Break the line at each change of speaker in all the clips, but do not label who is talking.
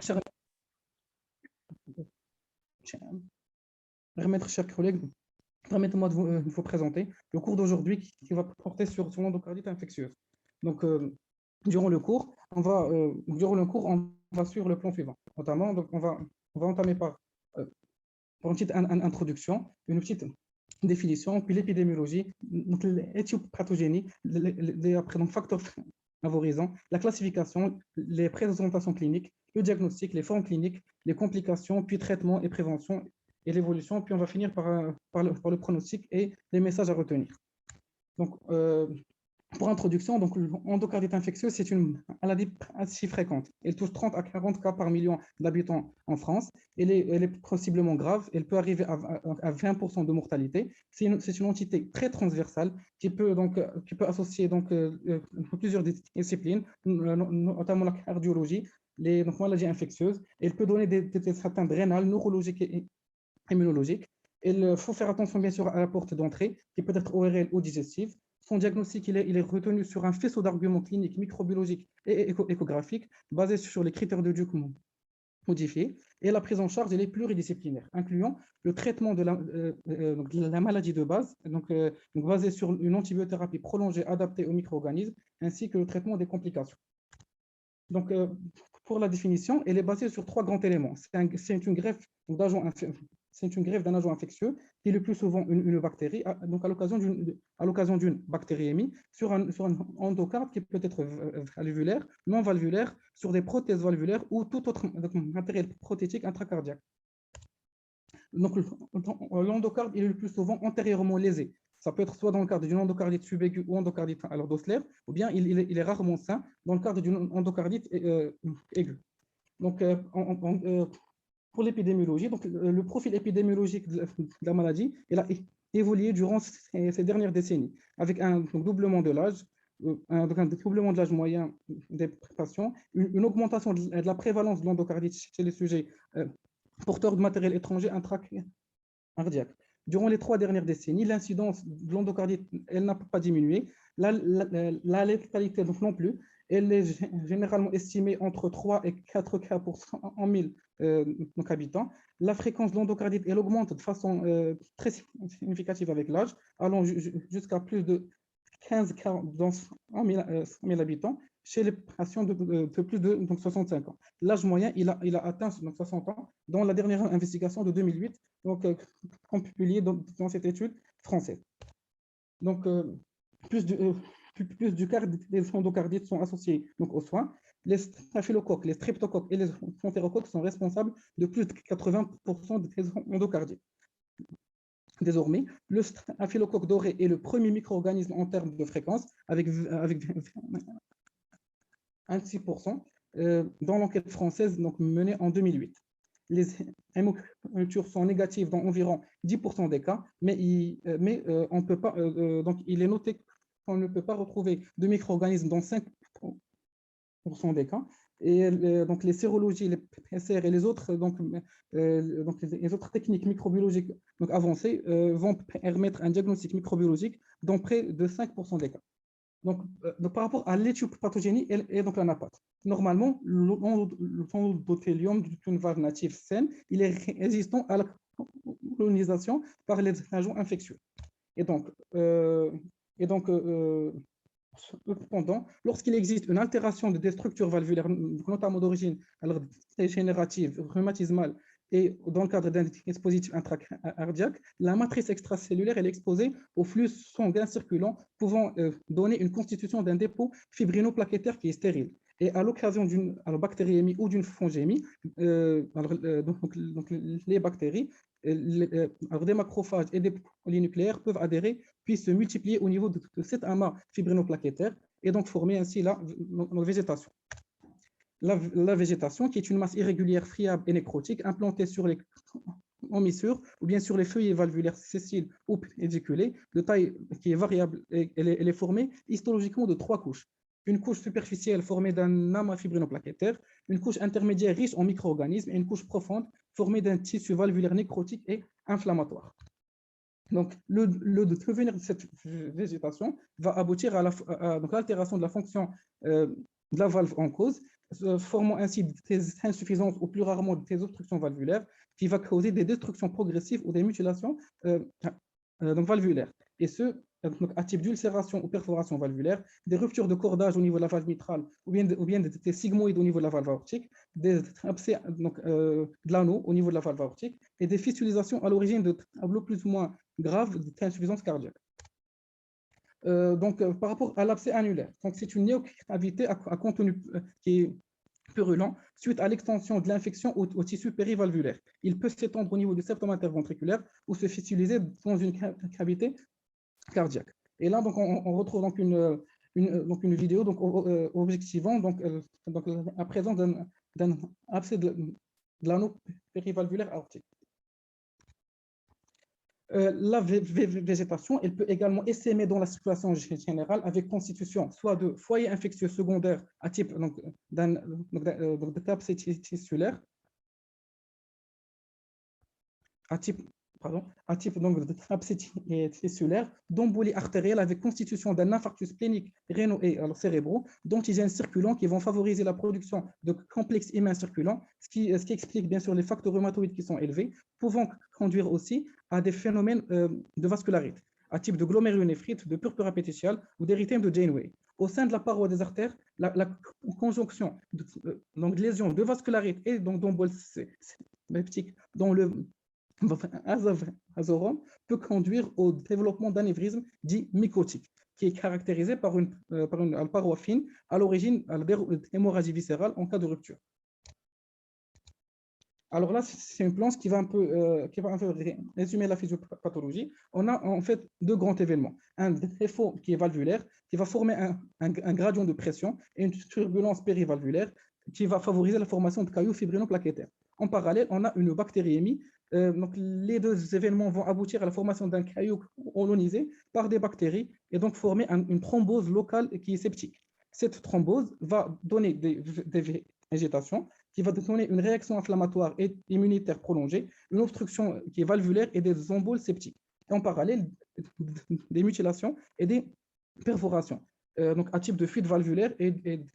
Chers chers collègues, permettez-moi de vous présenter le cours d'aujourd'hui qui va porter sur l'endocardite infectieuse. Donc, durant le cours, on va suivre le plan suivant. Notamment, on va entamer par une petite introduction, une petite définition, puis l'épidémiologie, donc l'éthiopathogénie, après donc facteurs favorisants, la classification, les présentations cliniques, le diagnostic, les formes cliniques, les complications, puis traitement et prévention et l'évolution, puis on va finir par le pronostic et les messages à retenir. Donc, pour introduction, donc l'endocardite infectieuse, c'est une maladie assez fréquente. Elle touche 30 à 40 cas par million d'habitants en France. Elle est possiblement grave. Elle peut arriver à 20% de mortalité. C'est une entité très transversale qui peut associer plusieurs disciplines, notamment la cardiologie, les maladies infectieuses. Elle peut donner des atteintes rénales, neurologiques et immunologiques. Il faut faire attention, bien sûr, à la porte d'entrée, qui peut être ORL ou digestive. Son diagnostic il est retenu sur un faisceau d'arguments cliniques, microbiologiques et échographiques basés sur les critères de Duke modifiés. Et la prise en charge elle est pluridisciplinaire, incluant le traitement de la maladie de base, basé sur une antibiothérapie prolongée adaptée aux micro-organismes, ainsi que le traitement des complications. Donc, pour la définition, elle est basée sur trois grands éléments. C'est une greffe d'un agent infectieux qui est le plus souvent une bactérie, donc à l'occasion d'une bactériémie sur un endocarde qui peut être valvulaire, non valvulaire, sur des prothèses valvulaires ou tout autre matériel prothétique intracardiaque. Donc, l'endocarde est le plus souvent antérieurement lésé. Ça peut être soit dans le cadre d'une endocardite subaiguë ou endocardite d'Osler, ou bien il est rarement sain dans le cadre d'une endocardite aiguë. Donc, pour l'épidémiologie, donc le profil épidémiologique de la maladie, il a évolué durant ces dernières décennies, avec un doublement de l'âge, un doublement de l'âge moyen des patients, une augmentation de la prévalence de l'endocardite chez les sujets porteurs de matériel étranger intracardiaque. Durant les 3 dernières décennies, l'incidence de l'endocardite, elle n'a pas diminué, la létalité donc non plus. Elle est généralement estimée entre 3 et 4 cas en 1000 habitants. La fréquence de l'endocardite, elle augmente de façon très significative avec l'âge, allant jusqu'à plus de 15 cas dans 100 000 habitants chez les patients de plus de 65 ans. L'âge moyen, il a atteint 60 ans dans la dernière investigation de 2008, publiée dans cette étude française. Donc, plus du quart des endocardites sont associés aux soins. Les staphylocoques, les streptocoques et les entérocoques sont responsables de plus de 80% des endocardites. Désormais, le staphylocoque doré est le premier micro-organisme en termes de fréquence, avec 26% dans l'enquête française menée en 2008. Les hémocultures sont négatives dans environ 10% des cas, mais on peut pas, donc il est noté qu'on ne peut pas retrouver de micro-organismes dans 5% des cas. Et donc les sérologies, les PCR et les autres, les autres techniques microbiologiques avancées vont permettre un diagnostic microbiologique dans près de 5% des cas. Donc, par rapport à l'éthiopatogénie et donc la NAPAT. Normalement, l'endothélium d'une valve native saine, il est résistant à la colonisation par les agents infectieux. Et donc, cependant, lorsqu'il existe une altération des structures valvulaires, notamment d'origine dégénérative, rhumatismale, et dans le cadre d'un dispositif intracardiaque, la matrice extracellulaire est exposée au flux sanguin circulant, pouvant donner une constitution d'un dépôt fibrinoplaquettaire qui est stérile. Et à l'occasion d'une bactériémie ou d'une fongémie, les bactéries, des macrophages et des polynucléaires peuvent adhérer, puis se multiplier au niveau de cet amas fibrinoplaquettaire et donc former ainsi la végétation. La végétation, qui est une masse irrégulière, friable et nécrotique, implantée sur les commissures ou bien sur les feuillets valvulaires sessiles ou pédiculés, de taille qui est variable, et elle est formée histologiquement de 3 couches. Une couche superficielle formée d'un amas fibrinoplaquettaire, une couche intermédiaire riche en micro-organismes et une couche profonde formée d'un tissu valvulaire nécrotique et inflammatoire. Donc, le devenir de cette végétation va aboutir à l'altération de la fonction de la valve en cause, formant ainsi des insuffisances ou plus rarement des obstructions valvulaires qui va causer des destructions progressives ou des mutilations donc valvulaires. Et ce, donc, à type d'ulcération ou perforation valvulaire, des ruptures de cordage au niveau de la valve mitrale ou bien des sigmoïdes au niveau de la valve aortique, des abcès de l'anneau au niveau de la valve aortique et des fistulisations à l'origine de tableaux plus ou moins graves d'insuffisance cardiaque. Par rapport à l'abcès annulaire, c'est une néocavité à contenu qui est purulent suite à l'extension de l'infection au tissu périvalvulaire. Il peut s'étendre au niveau du septum interventriculaire ou se fistuliser dans une cavité cardiaque. Et là, donc, on retrouve donc une vidéo donc, objectivant la présence d'un abcès de l'anneau périvalvulaire aortique. La végétation, elle peut également essaimer dans la circulation générale avec constitution soit de foyers infectieux secondaires à type d'abcès tissulaire, à type d'abcès tissulaire, d'embolie artérielle avec constitution d'un infarctus splénique rénaux et cérébraux, d'antigènes circulants qui vont favoriser la production de complexes immuns circulants, ce qui explique bien sûr les facteurs rhumatoïdes qui sont élevés, pouvant conduire aussi à des phénomènes de vascularite, à type de glomérulonéphrite, de purpura péticiale ou d'érythème de Janeway. Au sein de la paroi des artères, la conjonction de lésions de vascularite et d'embolie septique dans le azorome peut conduire au développement d'anévrisme dit mycotique, qui est caractérisé par une paroi fine à l'origine de l'hémorragie viscérale en cas de rupture. Alors là, c'est une planche qui va un peu résumer la physiopathologie. On a en fait deux grands événements. Un défaut qui est valvulaire, qui va former un gradient de pression et une turbulence périvalvulaire qui va favoriser la formation de cailloux fibrino-plaquettaires. En parallèle, on a une bactériémie. Donc, les deux événements vont aboutir à la formation d'un caillou colonisé par des bactéries et donc former une thrombose locale qui est septique. Cette thrombose va donner des végétations qui va donner une réaction inflammatoire et immunitaire prolongée, une obstruction qui est valvulaire et des emboles septiques. Et en parallèle, des mutilations et des perforations, donc à type de fuite valvulaire et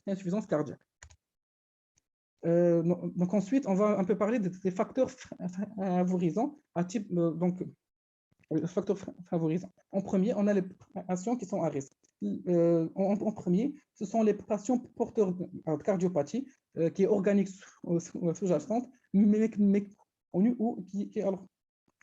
d'insuffisance cardiaque. Donc ensuite, on va un peu parler des facteurs favorisants à type facteurs favorisants. En premier, on a les patients qui sont à risque. En premier, ce sont les patients porteurs de cardiopathie qui est organique sous-jacente, mais connue ou qui est alors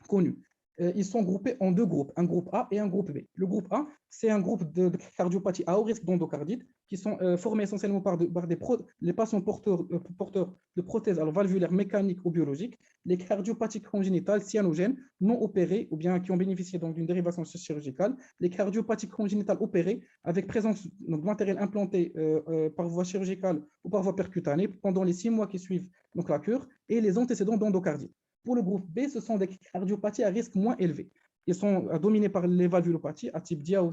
connue. Ils sont groupés en deux groupes, un groupe A et un groupe B. Le groupe A, c'est un groupe de cardiopathie à haut risque d'endocardite qui sont formés essentiellement par les patients porteurs de prothèses valvulaires mécaniques ou biologiques, les cardiopathies congénitales cyanogènes non opérées ou bien qui ont bénéficié d'une dérivation chirurgicale, les cardiopathies congénitales opérées avec présence de matériel implanté par voie chirurgicale ou par voie percutanée pendant les 6 mois qui suivent donc, la cure, et les antécédents d'endocardite. Pour le groupe B, ce sont des cardiopathies à risque moins élevé. Ils sont dominés par les valvulopathies à type Diao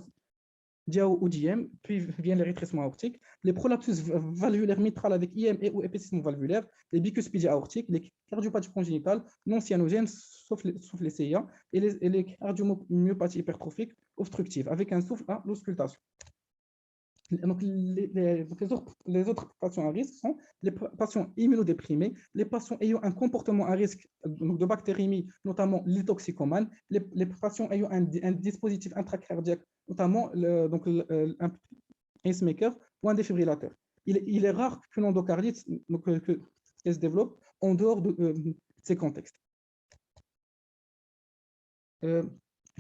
ou d'IM, puis viennent les rétrécissements aortiques, les prolapsus valvulaires mitrales avec IM et ou épaississement valvulaire, les bicuspidies aortiques, les cardiopathies congénitales non cyanogènes, sauf les CIA, et les cardiomyopathies hypertrophiques obstructives, avec un souffle à l'auscultation. Donc, les autres patients à risque sont les patients immunodéprimés, les patients ayant un comportement à risque de bactériémie, notamment les toxicomanes, les patients ayant un dispositif intracardiaque, notamment un pacemaker ou un défibrillateur. Il est rare qu'une endocardite se développe en dehors de ces contextes.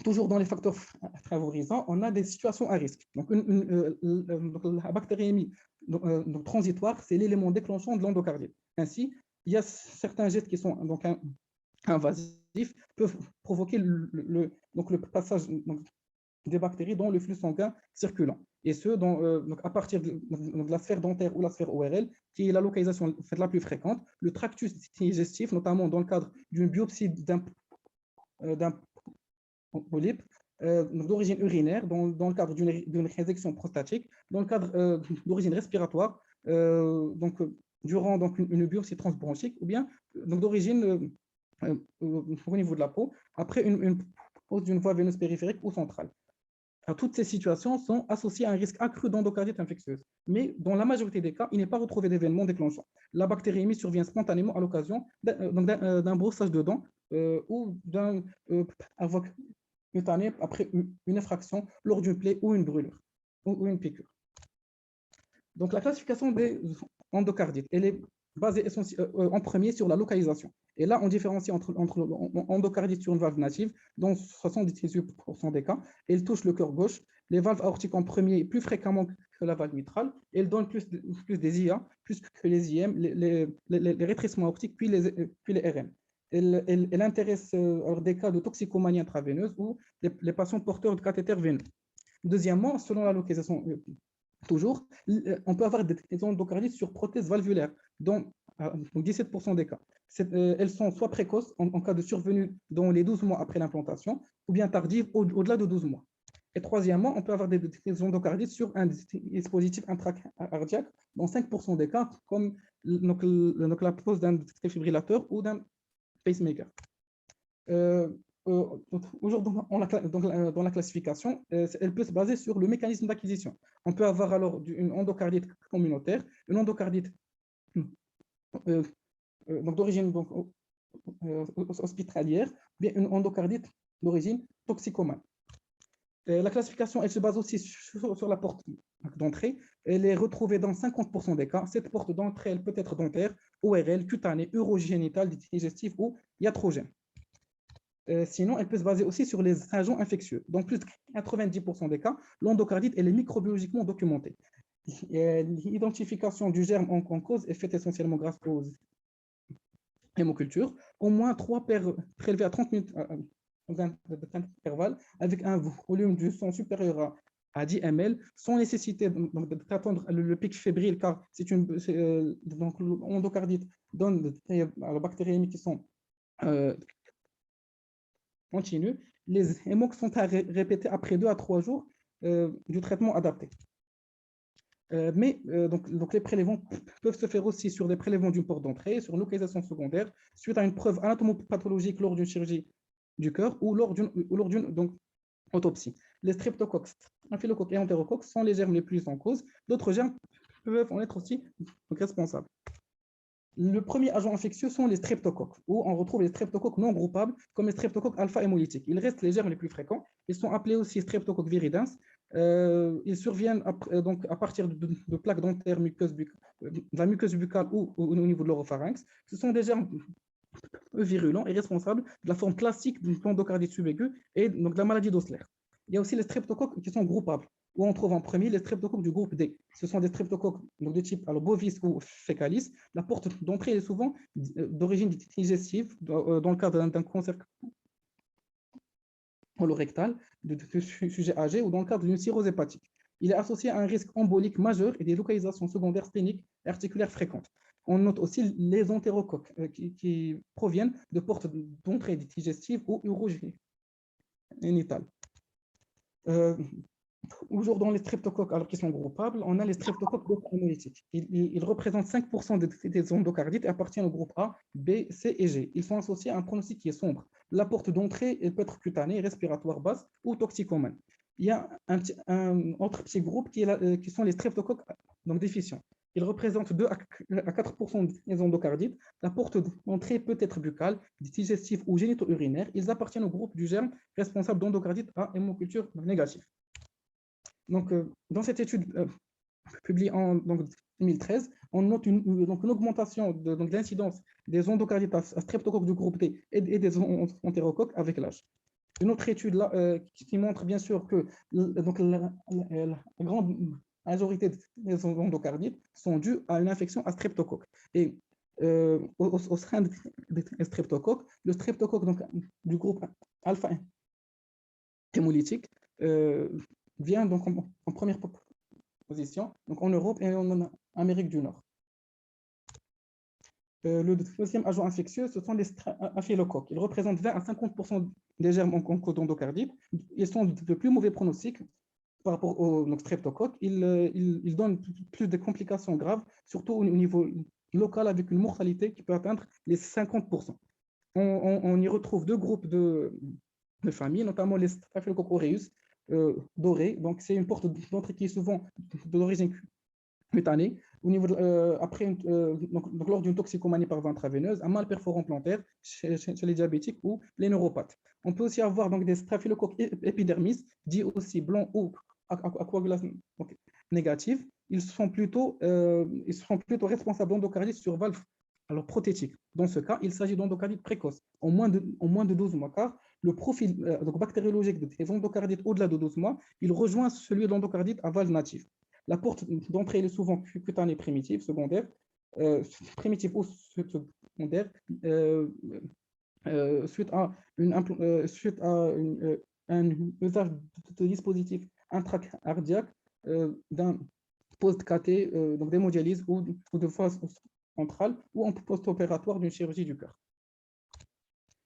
Toujours dans les facteurs favorisants, on a des situations à risque. Donc, la bactériémie transitoire, c'est l'élément déclenchant de l'endocardite. Ainsi, il y a certains gestes qui sont invasifs, peuvent provoquer le passage des bactéries dans le flux sanguin circulant. Et ce, à partir de la sphère dentaire ou la sphère ORL, qui est la localisation la plus fréquente, le tractus digestif, notamment dans le cadre d'une biopsie d'un polype d'origine urinaire, dans le cadre d'une résection prostatique, dans le cadre d'origine respiratoire, durant une biopsie transbronchique, ou bien d'origine au niveau de la peau, après une pose d'une voie veineuse périphérique ou centrale. Toutes ces situations sont associées à un risque accru d'endocardite infectieuse. Mais dans la majorité des cas, il n'est pas retrouvé d'événement déclenchant. La bactériémie survient spontanément à l'occasion d'un brossage de dents ou d'un avocat cutané après une effraction lors d'une plaie ou une brûlure ou une piqûre. Donc, la classification des endocardites, elle est basée en premier sur la localisation. Et là, on différencie entre endocardite sur une valve native, dans 78% des cas. Elle touche le cœur gauche. Les valves aortiques en premier, plus fréquemment que la valve mitrale. Elle donne plus des IA, plus que les IM, les rétrécissements aortiques, puis les RM. Elle intéresse des cas de toxicomanie intraveineuse ou les patients porteurs de cathéters veineux. Deuxièmement, selon la localisation, toujours, on peut avoir des endocardites sur prothèse valvulaire, dans 17% des cas. Elles sont soit précoces, en cas de survenue dans les 12 mois après l'implantation, ou bien tardives au-delà de 12 mois. Et troisièmement, on peut avoir des endocardites sur un dispositif intracardiaque dans 5% des cas, comme la pose d'un défibrillateur ou d'un pacemaker. Aujourd'hui, dans la classification, elle peut se baser sur le mécanisme d'acquisition. On peut avoir alors une endocardite communautaire, une endocardite d'origine hospitalière, bien une endocardite d'origine toxicomane. La classification, elle se base aussi sur la porte d'entrée. Elle est retrouvée dans 50% des cas. Cette porte d'entrée, elle peut être dentaire, ORL, cutanée, urogénitale, digestive ou iatrogène. Sinon, elle peut se baser aussi sur les agents infectieux. Dans plus de 90% des cas, l'endocardite elle est microbiologiquement documentée. L'identification du germe en cause est faite essentiellement grâce aux hémocultures. Au moins 3 paires prélevées à 30 minutes d'intervalle avec un volume du sang supérieur à 10 ml, sans nécessité d'attendre le pic fébrile, car donc l'endocardite donne des bactéries qui sont continue, les hémocs sont à répéter après 2 à 3 jours du traitement adapté. Donc les prélèvements peuvent se faire aussi sur des prélèvements d'une porte d'entrée, sur une localisation secondaire, suite à une preuve anatomopathologique lors d'une chirurgie du cœur ou lors d'une autopsie. Les streptocoques, staphylocoques et entérocoques sont les germes les plus en cause. D'autres germes peuvent en être aussi responsables. Le premier agent infectieux sont les streptocoques, où on retrouve les streptocoques non groupables, comme les streptocoques alpha-hémolytiques. Ils restent les germes les plus fréquents. Ils sont appelés aussi streptocoques viridens. Ils surviennent à partir de plaques dentaires, de la muqueuse buccale ou au niveau de l'oropharynx. Ce sont des germes virulents et responsables de la forme classique d'une endocardite subaiguë et donc de la maladie d'Osler. Il y a aussi les streptocoques qui sont groupables, où on trouve en premier les streptocoques du groupe D. Ce sont des streptocoques de type bovis ou fécalis. La porte d'entrée est souvent d'origine digestive dans le cadre d'un cancer colorectal de sujet âgé ou dans le cadre d'une cirrhose hépatique. Il est associé à un risque embolique majeur et des localisations secondaires spléniques et articulaires fréquentes. On note aussi les entérocoques qui proviennent de portes d'entrée digestive ou urogénitales. Toujours dans les streptocoques, alors qu'ils sont groupables, on a les streptocoques hémolytiques. Ils représentent 5% des endocardites et appartiennent au groupe A, B, C et G. Ils sont associés à un pronostic qui est sombre. La porte d'entrée peut être cutanée, respiratoire basse ou toxicomane. Il y a un autre petit groupe qui sont les streptocoques déficients. Ils représentent 2 à 4% des endocardites. La porte d'entrée peut être buccale, digestive ou génito-urinaire. Ils appartiennent au groupe du germe responsable d'endocardite à hémoculture négative. Donc, dans cette étude publiée en 2013, on note une augmentation de l'incidence des endocardites à streptocoques du groupe D et des entérocoques avec l'âge. Une autre étude là, qui montre bien sûr que la grande majorité des endocardites sont dues à une infection à streptocoque. Et au sein des streptocoques, le streptocoque du groupe alpha hémolytique vient donc en première position, donc en Europe et en Amérique du Nord. Le deuxième agent infectieux, ce sont les staphylocoques. Ils représentent 20 à 50% des germes en cause d'endocardite. Ils sont de plus mauvais pronostics par rapport aux streptocoques. Ils donnent plus de complications graves, surtout au niveau local, avec une mortalité qui peut atteindre les 50%. On y retrouve 2 groupes de familles, notamment les staphylocoques aureus, dorée. Donc, c'est une porte d'entrée qui est souvent d'origine cutanée. Au niveau donc, lors d'une toxicomanie par voie intraveineuse, un mal perforant plantaire chez les diabétiques ou les neuropathes. On peut aussi avoir donc, des staphylocoques épidermis, dits aussi blancs ou à coagulation négative. Ils sont plutôt responsables d'endocardite sur valve alors prothétique. Dans ce cas, il s'agit d'endocardite précoce, en moins de 12 mois, car le profil donc bactériologique des endocardites au-delà de 12 mois, il rejoint celui de l'endocardite à valve native. La porte d'entrée est souvent cutanée primitive, secondaire, primitive ou secondaire, suite à un usage de dispositifs intracardiaques d'un post-cathé, donc d'hémodialyse ou de phase centrale ou en post-opératoire d'une chirurgie du cœur.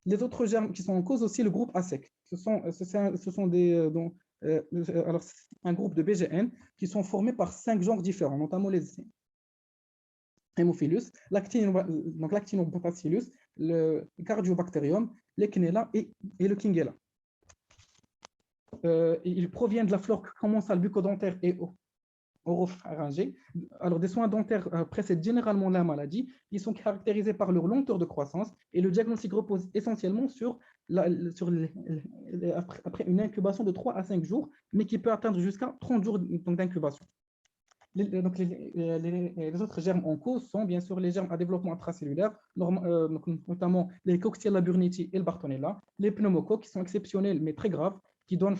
Les autres germes qui sont en cause aussi, le groupe ASEC. Ce sont alors, un groupe de BGN qui sont formés par 5 genres différents, notamment les Haemophilus, Lactinobacillus, le Cardiobacterium, l'Echinella et le Kingella. Ils proviennent de la flore commensale bucco-dentaire et oropharyngée. Alors, des soins dentaires précèdent généralement la maladie. Ils sont caractérisés par leur lenteur de croissance et le diagnostic repose essentiellement après une incubation de 3 à 5 jours, mais qui peut atteindre jusqu'à 30 jours d'incubation. Les autres germes en cause sont bien sûr les germes à développement intracellulaire, notamment les Coxiella burnetii et le Bartonella, les pneumocoques qui sont exceptionnels mais très graves, qui donnent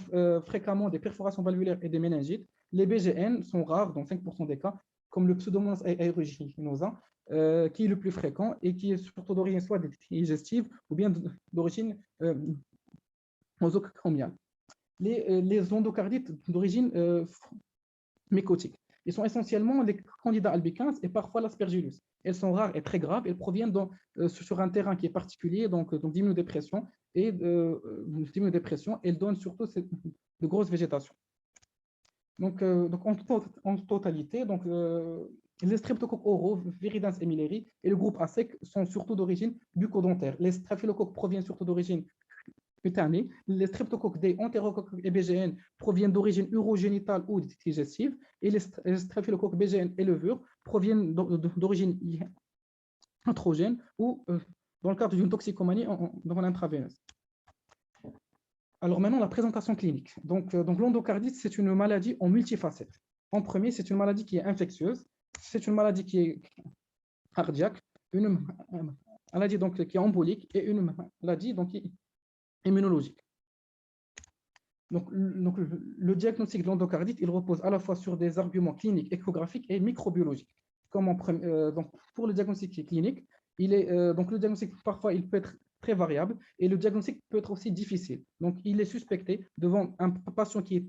fréquemment des perforations valvulaires et des méningites. Les BGN sont rares dans 5% des cas, comme le Pseudomonas aeruginosa, qui est le plus fréquent et qui est surtout d'origine soit digestive ou bien d'origine nosocomiale. Les endocardites d'origine mycotique. Ils sont essentiellement les candidats albicans et parfois l'aspergillus. Elles sont rares et très graves. Elles proviennent sur un terrain qui est particulier, donc d'immunodépression. Et d'immunodépression, elles donnent surtout de grosses végétations. Donc en totalité, les streptocoques oraux, Viridans et Milleri, et le groupe ASEC sont surtout d'origine bucco-dentaire. Les staphylocoques proviennent surtout d'origine cutanée. Les streptocoques des entérocoques et BGN proviennent d'origine urogénitale ou digestive, et les staphylocoques BGN et levure proviennent d'origine antrogène ou dans le cadre d'une toxicomanie dans l'intraveineuse. Alors maintenant, la présentation clinique. Donc l'endocardite, c'est une maladie en multifacettes. En premier, c'est une maladie qui est infectieuse, c'est une maladie qui est cardiaque, une maladie donc, qui est embolique et une maladie donc, immunologique. Donc, le diagnostic de l'endocardite, il repose à la fois sur des arguments cliniques, échographiques et microbiologiques. Donc, pour le diagnostic clinique, donc le diagnostic, parfois, il peut être très variable et le diagnostic peut être aussi difficile. Donc, il est suspecté devant un patient qui est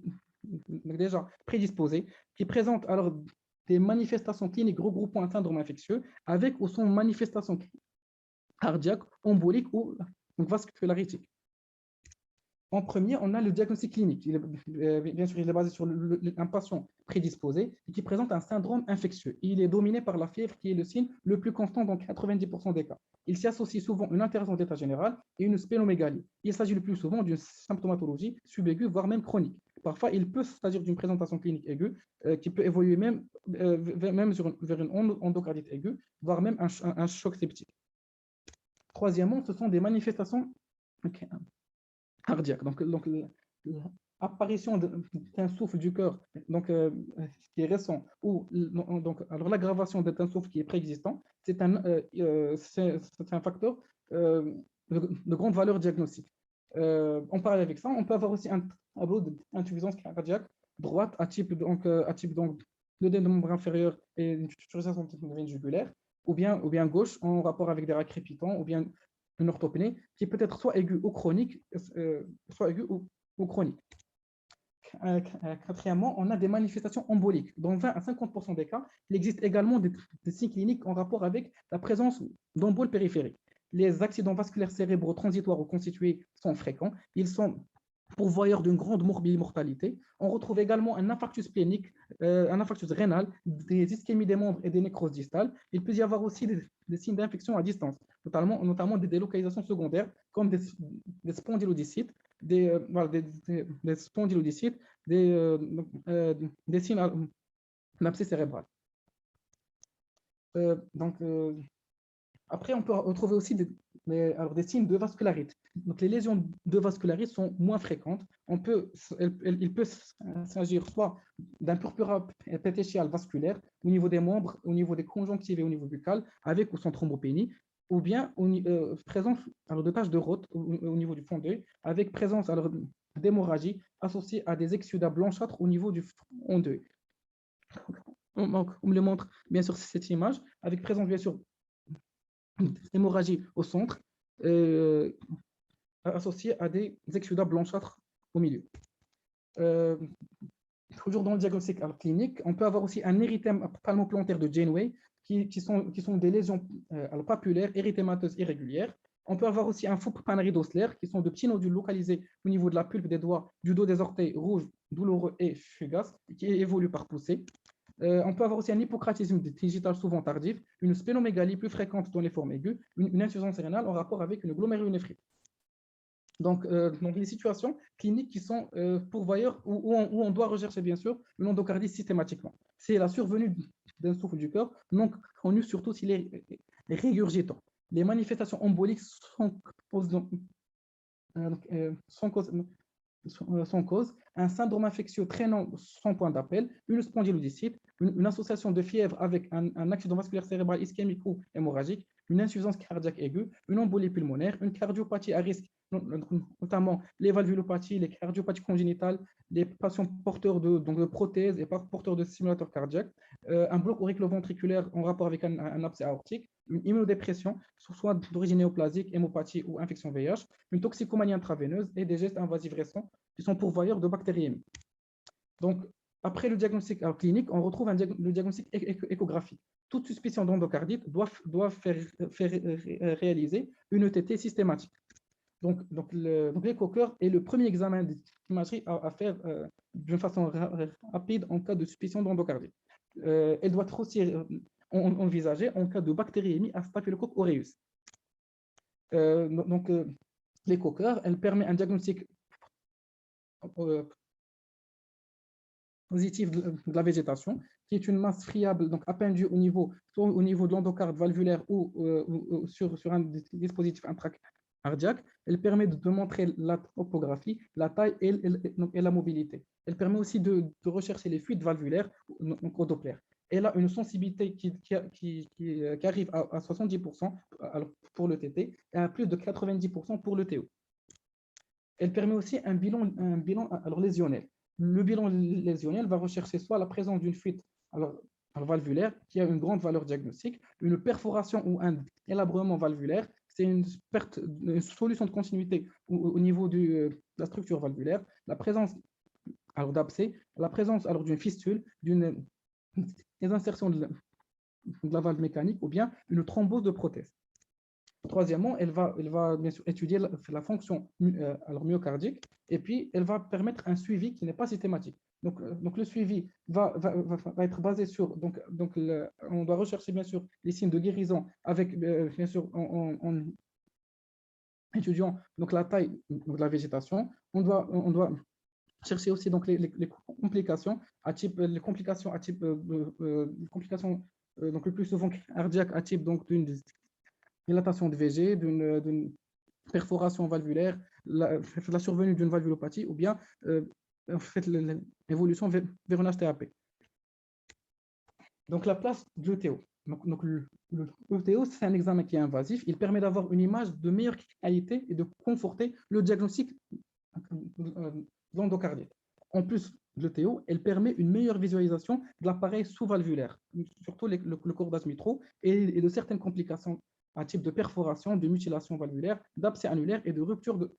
déjà prédisposé, qui présente alors des manifestations cliniques regroupant un syndrome infectieux avec ou sans manifestation cardiaque, embolique ou vascularitique. En premier, on a le diagnostic clinique. Bien sûr, il est basé sur un patient prédisposé et qui présente un syndrome infectieux. Il est dominé par la fièvre qui est le signe le plus constant dans 90% des cas. Il s'y associe souvent une altération d'état général et une splénomégalie. Il s'agit le plus souvent d'une symptomatologie subaiguë, voire même chronique. Parfois, il peut s'agir d'une présentation clinique aiguë qui peut évoluer même vers une endocardite aiguë, voire même un choc septique. Troisièmement, ce sont des manifestations cardiaque. Donc l'apparition d'un souffle du cœur qui est récent ou alors l'aggravation d'un souffle qui est préexistant, c'est un facteur de grande valeur diagnostique. En parallèle avec ça, on peut avoir aussi un tableau d'insuffisance cardiaque droite à type d'œdème membre inférieur et une surcharge de veine jugulaire, ou bien gauche en rapport avec des rats crépitants, ou bien une orthopnée qui peut être soit aiguë ou chronique, ou chronique. Quatrièmement, on a des manifestations emboliques. Dans 20 à 50% des cas, il existe également des signes cliniques en rapport avec la présence d'emboles périphériques. Les accidents vasculaires cérébraux transitoires ou constitués sont fréquents. Ils sont pourvoyeurs d'une grande mortalité. On retrouve également un infarctus splénique, un infarctus rénal, des ischémies des membres et des nécroses distales. Il peut y avoir aussi des signes d'infection à distance, notamment des délocalisations secondaires comme des spondylodycites, voilà, des spondylodytites, des signes d'abcès cérébral. Donc, après, on peut retrouver aussi des signes de vascularite. Donc, les lésions de vascularite sont moins fréquentes. Il peut s'agir soit d'un purpura pétéchial vasculaire au niveau des membres, au niveau des conjonctives et au niveau buccal, avec ou sans thrombopénie, ou bien présence de taches de Roth au niveau du fond d'œil, avec présence d'hémorragie associée à des exsudats blanchâtres au niveau du fond d'œil. On me le montre bien sûr cette image, avec présence bien sûr hémorragie au centre, associée à des exsudats blanchâtres au milieu. Toujours dans le diagnostic clinique, on peut avoir aussi un érythème palmoplantaire de Janeway, qui sont des lésions papulaires, érythémateuses irrégulières. On peut avoir aussi un faux panaridocelaire, qui sont de petits nodules localisés au niveau de la pulpe des doigts, du dos des orteils rouges, douloureux et fugaces, qui évoluent par poussée. On peut avoir aussi un hypocratisme digital souvent tardif, une splénomégalie plus fréquente dans les formes aiguës, une insuffisance rénale en rapport avec une glomérulonéphrite. Donc, les situations cliniques qui sont pourvoyeurs où on doit rechercher bien sûr une endocardie systématiquement. C'est la survenue d'un souffle du cœur, non connu surtout s'il est régurgitant. Les manifestations emboliques sont sans cause, un syndrome infectieux traînant sans point d'appel, une spondylodicite, une association de fièvre avec un accident vasculaire cérébral ischémique ou hémorragique, une insuffisance cardiaque aiguë, une embolie pulmonaire, une cardiopathie à risque, notamment les valvulopathies, les cardiopathies congénitales, les patients porteurs de prothèses et porteurs de simulateurs cardiaques, un bloc auriculoventriculaire en rapport avec un abcès aortique, une immunodépression, soit d'origine néoplasique, hémopathie ou infection VIH, une toxicomanie intraveineuse et des gestes invasifs récents qui sont pourvoyeurs de bactériémie. Donc, après le diagnostic clinique, on retrouve le diagnostic échographique. Toute suspicion d'endocardite doit faire réaliser une ETT systématique. Donc l'écho-cœur est le premier examen d'imagerie à faire d'une façon rapide en cas de suspicion d'endocardite. Elle doit être aussi envisagée en cas de bactériémie à Staphylococcus aureus. L'écho-cœur, elle permet un diagnostic positif de la végétation, qui est une masse friable, donc appendue soit au niveau de l'endocarde valvulaire ou sur un dispositif intracardiaque. Elle permet de montrer la topographie, la taille et la mobilité. Elle permet aussi de rechercher les fuites valvulaires au Doppler. Elle a une sensibilité qui arrive à 70% pour le TT et à plus de 90% pour le TO. Elle permet aussi un bilan lésionnel. Le bilan lésionnel va rechercher soit la présence d'une fuite valvulaire qui a une grande valeur diagnostique, une perforation ou un élabrement valvulaire, c'est une solution de continuité au niveau de la structure valvulaire, la présence d'abcès, la présence d'une fistule, des insertions de la valve mécanique ou bien une thrombose de prothèse. Troisièmement, elle va bien sûr étudier la fonction myocardique et puis elle va permettre un suivi qui n'est pas systématique. Donc le suivi va être basé sur, on doit rechercher bien sûr les signes de guérison avec bien sûr en étudiant donc la taille de la végétation. On doit chercher aussi donc les complications à type donc le plus souvent cardiaque à type donc d'une dilatation de VG, d'une perforation valvulaire, la survenue d'une valvulopathie ou bien l'évolution vers un HTAP. Donc la place de l'ETO. Donc l'ETO, c'est un examen qui est invasif. Il permet d'avoir une image de meilleure qualité et de conforter le diagnostic de l'endocardite. En plus de l'ETO, elle permet une meilleure visualisation de l'appareil sous-valvulaire, surtout le cordage mitral et de certaines complications à type de perforation, de mutilation valvulaire, d'abcès annulaire et de rupture de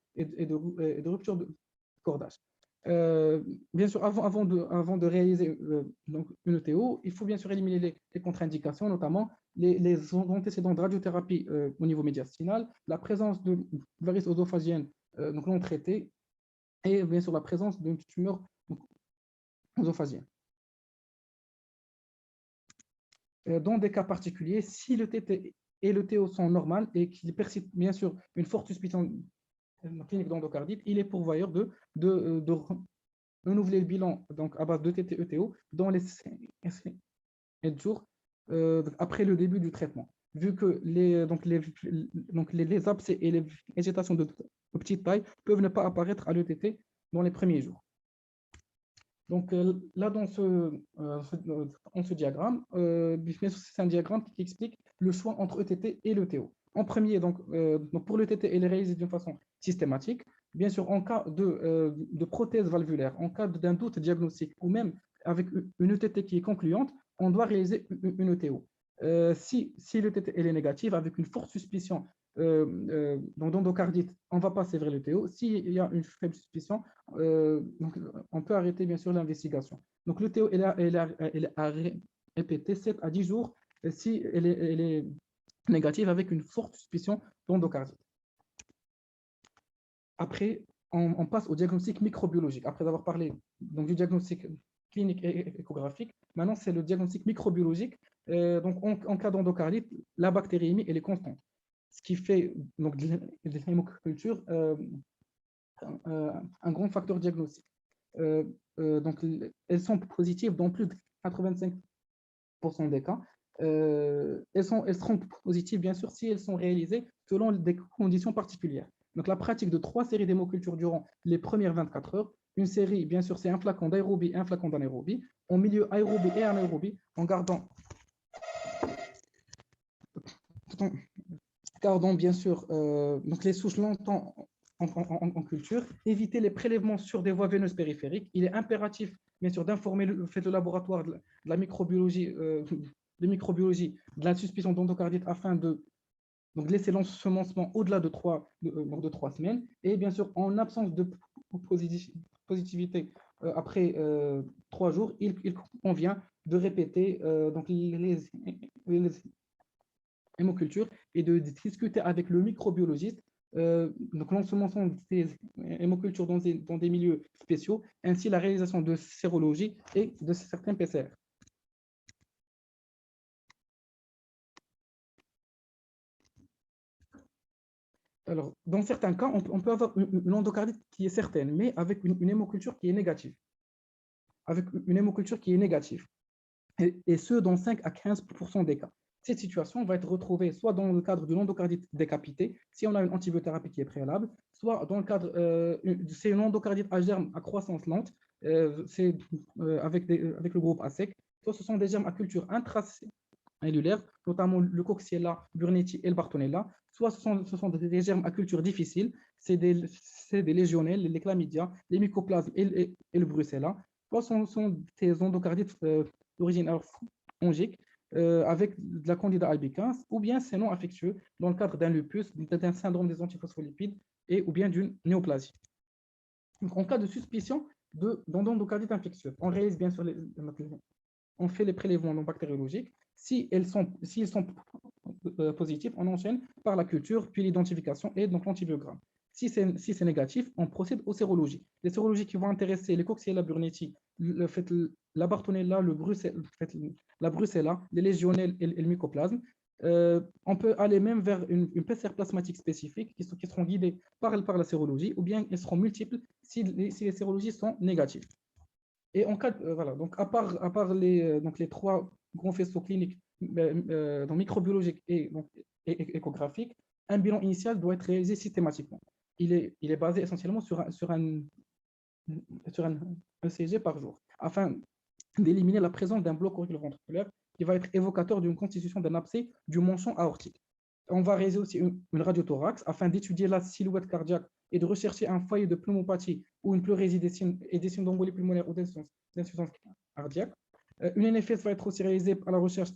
cordage. Bien sûr, avant de réaliser une ETO, il faut bien sûr éliminer les contre-indications, notamment les antécédents de radiothérapie au niveau médiastinal, la présence de varices œsophagiennes non traitées et bien sûr la présence d'une tumeur œsophagienne. Dans des cas particuliers, si le TT et le TO sont normales et qu'il persiste bien sûr une forte suspicion clinique d'endocardite, il est pourvoyeur de renouveler le bilan donc, à base de TT-ETO dans les 7 jours après le début du traitement. Vu que les abcès et les végétations de petite taille peuvent ne pas apparaître à l'ETT dans les premiers jours. Donc là, dans ce diagramme, c'est un diagramme qui explique le choix entre ETT et l'ETO. En premier, donc pour l'ETT, elle est réalisée d'une façon systématique. Bien sûr, en cas de prothèse valvulaire, en cas d'un doute diagnostique ou même avec une ETT qui est concluante, on doit réaliser une ETO. Si l'ETT est négative, avec une forte suspicion d'endocardite, on va passer vers l'ETO. S'il y a une faible suspicion, donc, on peut arrêter bien sûr l'investigation. Donc l'ETO, elle a répété 7 à 10 jours si elle est négative avec une forte suspicion d'endocardite. Après, on passe au diagnostic microbiologique. Après avoir parlé donc, du diagnostic clinique et échographique, maintenant c'est le diagnostic microbiologique. Donc en cas d'endocardite, la bactériémie elle est constante. Ce qui fait donc, de l'hémoculture un grand facteur diagnostique. Donc, elles sont positives dans plus de 85% des cas. Elles seront positives, bien sûr, si elles sont réalisées selon des conditions particulières. Donc, la pratique de 3 séries d'hémoculture durant les premières 24 heures. Une série, bien sûr, c'est un flacon d'aérobie et un flacon d'anaérobie. En milieu aérobie et anaérobie, en gardant bien sûr donc les souches longtemps en culture, éviter les prélèvements sur des voies veineuses périphériques. Il est impératif, bien sûr, d'informer le laboratoire de la microbiologie, de la suspicion d'endocardite afin de donc laisser l'ensemencement au-delà de 3 semaines. Et bien sûr, en absence de positivité après 3 jours, il convient de répéter donc les hémoculture et de discuter avec le microbiologiste donc l'ensemencement des hémocultures dans des milieux spéciaux, ainsi la réalisation de sérologie et de certains PCR. Alors, dans certains cas, on peut avoir une endocardite qui est certaine, mais avec une hémoculture qui est négative. Avec une hémoculture qui est négative. Et ce, dans 5 à 15% des cas. Cette situation va être retrouvée soit dans le cadre d'une endocardite décapitée, si on a une antibiothérapie qui est préalable, soit dans le cadre, c'est une endocardite à germe à croissance lente, c'est avec le groupe A sec, soit ce sont des germes à culture intracellulaire, notamment le Coxiella burnetii et le Bartonella, soit ce sont des germes à culture difficile, c'est des légionnelles, les chlamydia, les mycoplasmes et le Brucella, soit ce sont des endocardites d'origine fongique avec de la candida albicans, ou bien c'est non infectieux dans le cadre d'un lupus, d'un syndrome des antiphospholipides et ou bien d'une néoplasie. Donc, en cas de suspicion d'endocardite infectieuse, on réalise bien sûr on fait les prélèvements non bactériologiques. S'ils sont positifs, on enchaîne par la culture, puis l'identification et donc l'antibiogramme. Si c'est négatif, on procède aux sérologies. Les sérologies qui vont intéresser les Coxiella burnetii, la Bartonella, la Brucella, les légionnelles et le mycoplasme. On peut aller même vers une PCR plasmatique spécifique qui seront guidées par la sérologie, ou bien elles seront multiples si les sérologies sont négatives. Et en cas voilà, donc à part les 3 grands faisceaux cliniques donc microbiologiques et échographiques, un bilan initial doit être réalisé systématiquement. Il est basé essentiellement sur un ECG par jour, afin d'éliminer la présence d'un bloc auriculoventriculaire qui va être évocateur d'une constitution d'un abcès du manchon aortique. On va réaliser aussi une radiothorax afin d'étudier la silhouette cardiaque et de rechercher un foyer de pneumopathie ou une pleurésie et des signes d'embolie pulmonaire ou d'insuffisance cardiaque. Une NFS va être aussi réalisée à la recherche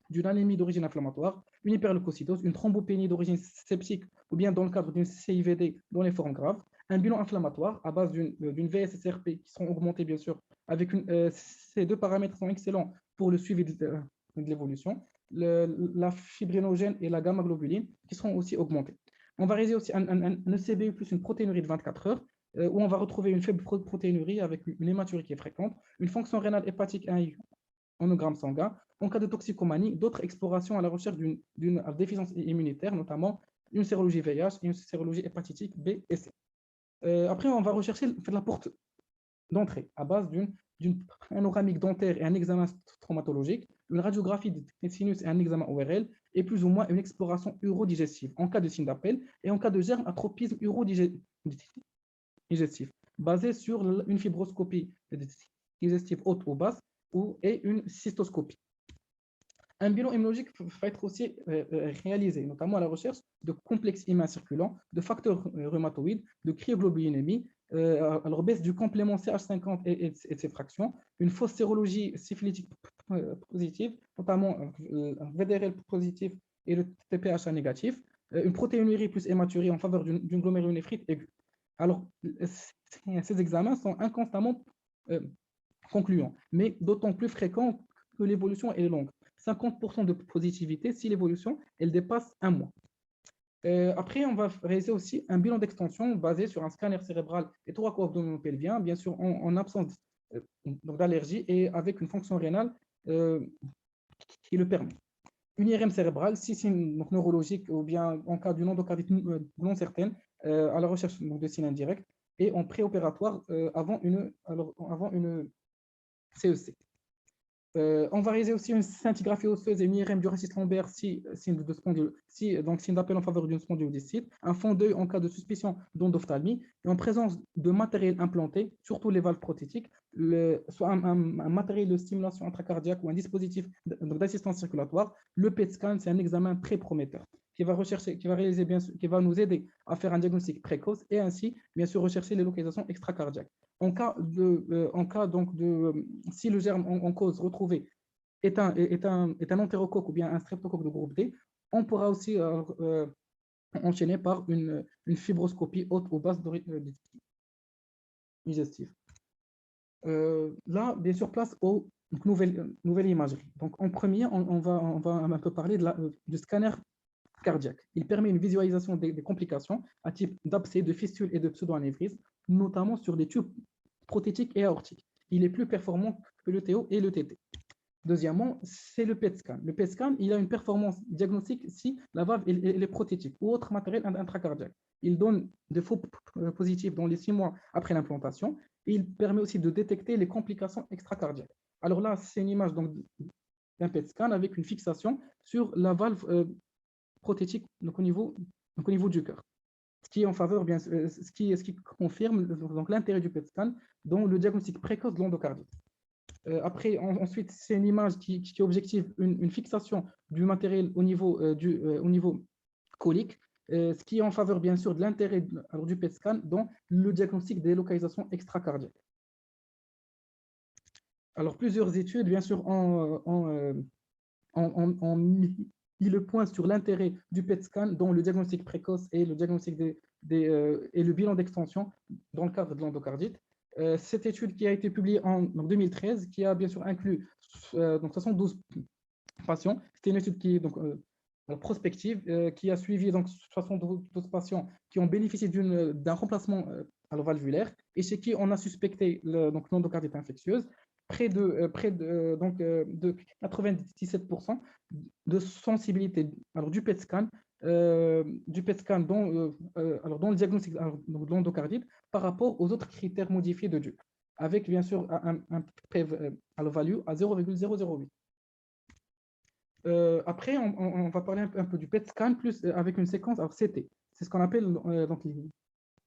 d'une anémie d'origine inflammatoire, une hyperleucocytose, une thrombopénie d'origine septique ou bien dans le cadre d'une CIVD dans les formes graves, un bilan inflammatoire à base d'une VSSRP qui seront augmentés bien sûr avec ces 2 paramètres sont excellents pour le suivi de l'évolution, la fibrinogène et la gamma-globuline qui seront aussi augmentés. On va réaliser aussi un ECBU plus une protéinurie de 24 heures où on va retrouver une faible protéinurie avec une hématurie qui est fréquente, une fonction rénale hépatique 1 en gramme sanguin. En cas de toxicomanie, d'autres explorations à la recherche d'une déficience immunitaire, notamment une sérologie VIH et une sérologie hépatitique B et C. Après, on va rechercher la porte d'entrée à base d'une panoramique dentaire et un examen traumatologique, une radiographie des sinus et un examen ORL, et plus ou moins une exploration urodigestive en cas de signe d'appel et en cas de germe à tropisme urodigestif, basé sur une fibroscopie digestive haute ou basse et une cystoscopie. Un bilan immunologique va être aussi réalisé, notamment à la recherche de complexes immuns circulants, de facteurs rhumatoïdes, de cryoglobulinémie, alors baisse du complément CH50 et de ses fractions, une fausse sérologie syphilitique positive, notamment VDRL positif et le TPHA négatif, une protéinurie plus hématurie en faveur d'une glomérulonéphrite aiguë. Alors, ces examens sont inconstamment concluants, mais d'autant plus fréquents que l'évolution est longue. 50% de positivité si l'évolution elle dépasse un mois. Après, on va réaliser aussi un bilan d'extension basé sur un scanner cérébral et thoraco-abdominopelvien, bien sûr en absence d'allergie et avec une fonction rénale qui le permet. Une IRM cérébrale, si c'est neurologique ou bien en cas d'une endocardite non certaine, à la recherche de signes indirects et en préopératoire avant une CEC. On va réaliser aussi une scintigraphie osseuse et une IRM du rachis lombaire si signe d'appel en faveur d'une spondylodicite, un fond d'œil en cas de suspicion d'endophtalmie et en présence de matériel implanté, surtout les valves prothétiques, soit un matériel de stimulation intracardiaque ou un dispositif d'assistance circulatoire. Le PET scan, c'est un examen très prometteur qui va nous aider à faire un diagnostic précoce et ainsi, bien sûr, rechercher les localisations extracardiaques. Si le germe en cause retrouvé est un entérocoque ou bien un streptocoque de groupe D, on pourra aussi enchaîner par une fibroscopie haute ou basse digestive. Là, bien sûr, place aux nouvelles imageries. Donc, en premier, on va un peu parler du scanner cardiaque. Il permet une visualisation des complications à type d'abcès, de fistule et de pseudo-anévrisme, notamment sur des tubes prothétiques et aortiques. Il est plus performant que le TO et le TT. Deuxièmement, c'est le PET scan. Le PET scan, il a une performance diagnostique si la valve est prothétique ou autre matériel intracardiaque. Il donne des faux positifs dans les 6 mois après l'implantation et il permet aussi de détecter les complications extracardiaques. Alors là, c'est une image d'un PET scan avec une fixation sur la valve prothétique donc au niveau du cœur. Ce qui est en faveur, bien, ce qui confirme donc l'intérêt du PET scan dans le diagnostic précoce de l'endocardite. Après, ensuite, c'est une image qui objective une fixation du matériel au niveau colique, ce qui est en faveur, bien sûr, de l'intérêt du PET scan dans le diagnostic des localisations extracardiaques. Alors, plusieurs études, bien sûr, ont mis le point sur l'intérêt du PET scan dans le diagnostic précoce et le diagnostic et le bilan d'extension dans le cadre de l'endocardite. Cette étude qui a été publiée en 2013, qui a bien sûr inclus donc 72 patients, c'était une étude qui est donc prospective, qui a suivi donc 72 patients qui ont bénéficié d'un remplacement valvulaire et chez qui on a suspecté l'endocardite infectieuse. Près de 97% de sensibilité du PET scan, dans le diagnostic de l'endocardite par rapport aux autres critères modifiés de Duke, avec bien sûr un p-value à 0,008. Après, on va parler un peu du PET scan plus avec une séquence CT. C'est ce qu'on appelle donc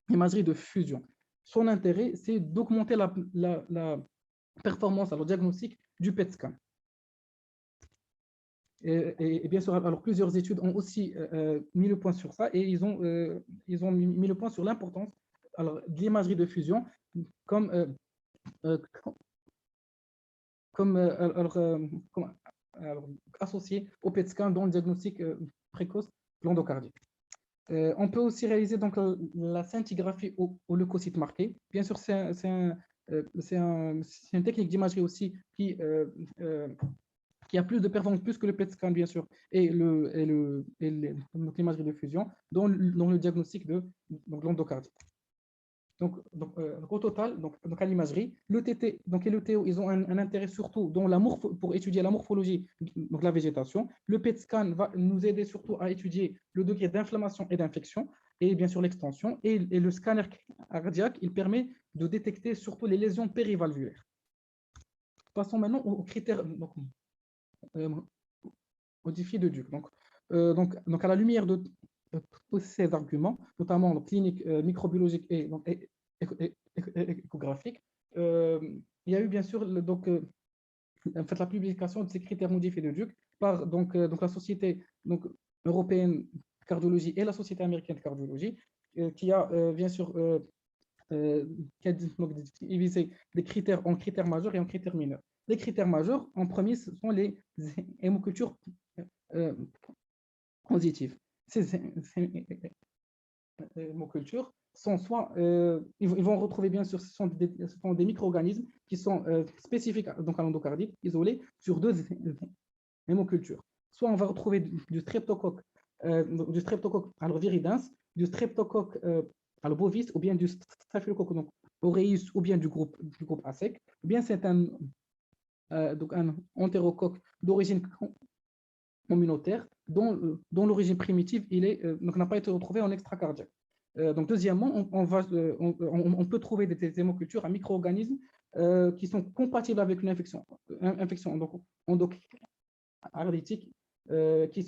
l'imagerie de fusion. Son intérêt, c'est d'augmenter la performance diagnostic du PET scan. Et bien sûr, alors plusieurs études ont aussi mis le point sur ça et ils ont mis le point sur l'importance de l'imagerie de fusion comme associé au PET scan dans le diagnostic précoce de l'endocardite. On peut aussi réaliser donc la scintigraphie au leucocyte marqué. Bien sûr, c'est une technique d'imagerie aussi qui a plus de performance plus que le PET scan, bien sûr, et l'imagerie de fusion dans le diagnostic de l'endocardite. Au total, donc à l'imagerie, le TT donc, et le TO, ils ont un intérêt surtout dans pour étudier la morphologie donc, de la végétation. Le PET scan va nous aider surtout à étudier le degré d'inflammation et d'infection, et bien sûr l'extension. Et le scanner cardiaque, il permet de détecter surtout les lésions périvalvulaires. Passons maintenant aux critères euh, modifiés de Duke. Donc, à la lumière de tous ces arguments, notamment cliniques, microbiologiques et échographiques, euh, il y a eu bien sûr en fait, la publication de ces critères modifiés de Duke par donc la Société européenne de cardiologie et la Société américaine de cardiologie, qui a bien sûr qui a divisé des critères en critères majeurs et en critères mineurs. Les critères majeurs, en premier, ce sont les hémocultures euh, positives. Ces hémocultures sont soit, ils vont retrouver bien sûr, ce sont des micro-organismes qui sont spécifiques donc à l'endocardite, isolés sur deux hémocultures. Soit on va retrouver du streptocoque alors viridins, du streptocoque alors bovis, ou bien du staphylocoque donc aureus, ou bien du groupe ASEC, ou bien c'est donc un entérocoque d'origine communautaire dont l'origine primitive n'a pas été retrouvée en extracardiaque. Donc, deuxièmement, on peut trouver des hémocultures à micro-organismes qui sont compatibles avec une infection endocarditique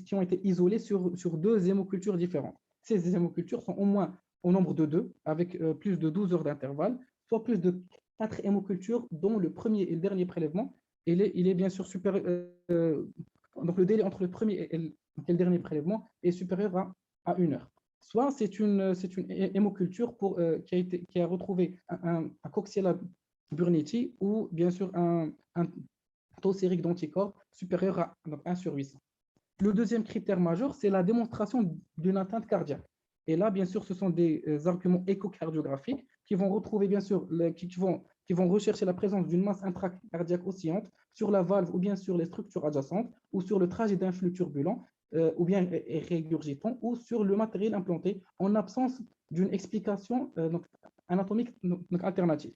qui ont été isolés sur deux hémocultures différentes. Ces hémocultures sont au moins au nombre de deux, avec plus de 12 heures d'intervalle, soit plus de 4 hémocultures, dont le premier et le dernier prélèvement, il est bien sûr supérieur. Donc, le délai entre le premier et le dernier prélèvement est supérieur à 1 heure. Soit c'est une hémoculture qui a retrouvé un Coxiella burnetii ou bien sûr un taux sérique d'anticorps supérieur à 1 sur 800. Le deuxième critère majeur, c'est la démonstration d'une atteinte cardiaque. Et là, bien sûr, ce sont des arguments échocardiographiques qui vont retrouver, bien sûr, qui vont rechercher la présence d'une masse intracardiaque oscillante sur la valve ou bien sur les structures adjacentes ou sur le trajet d'un flux turbulent ou bien régurgitant ou sur le matériel implanté en absence d'une explication anatomique alternative.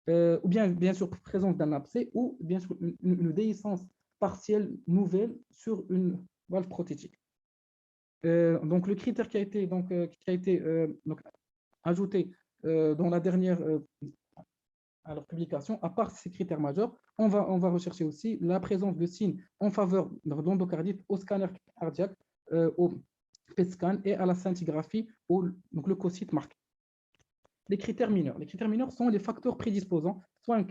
Ou bien sûr présence d'un abcès ou bien sûr une déhiscence partielle nouvelle sur une valve prothétique. Donc le critère qui a été ajouté dans la dernière publication, à part ces critères majeurs, on va rechercher aussi la présence de signes en faveur de l'endocardite au scanner cardiaque, au PET scan et à la scintigraphie, donc le leucocyte marqué. Les critères mineurs. Les critères mineurs sont les facteurs prédisposants, soit une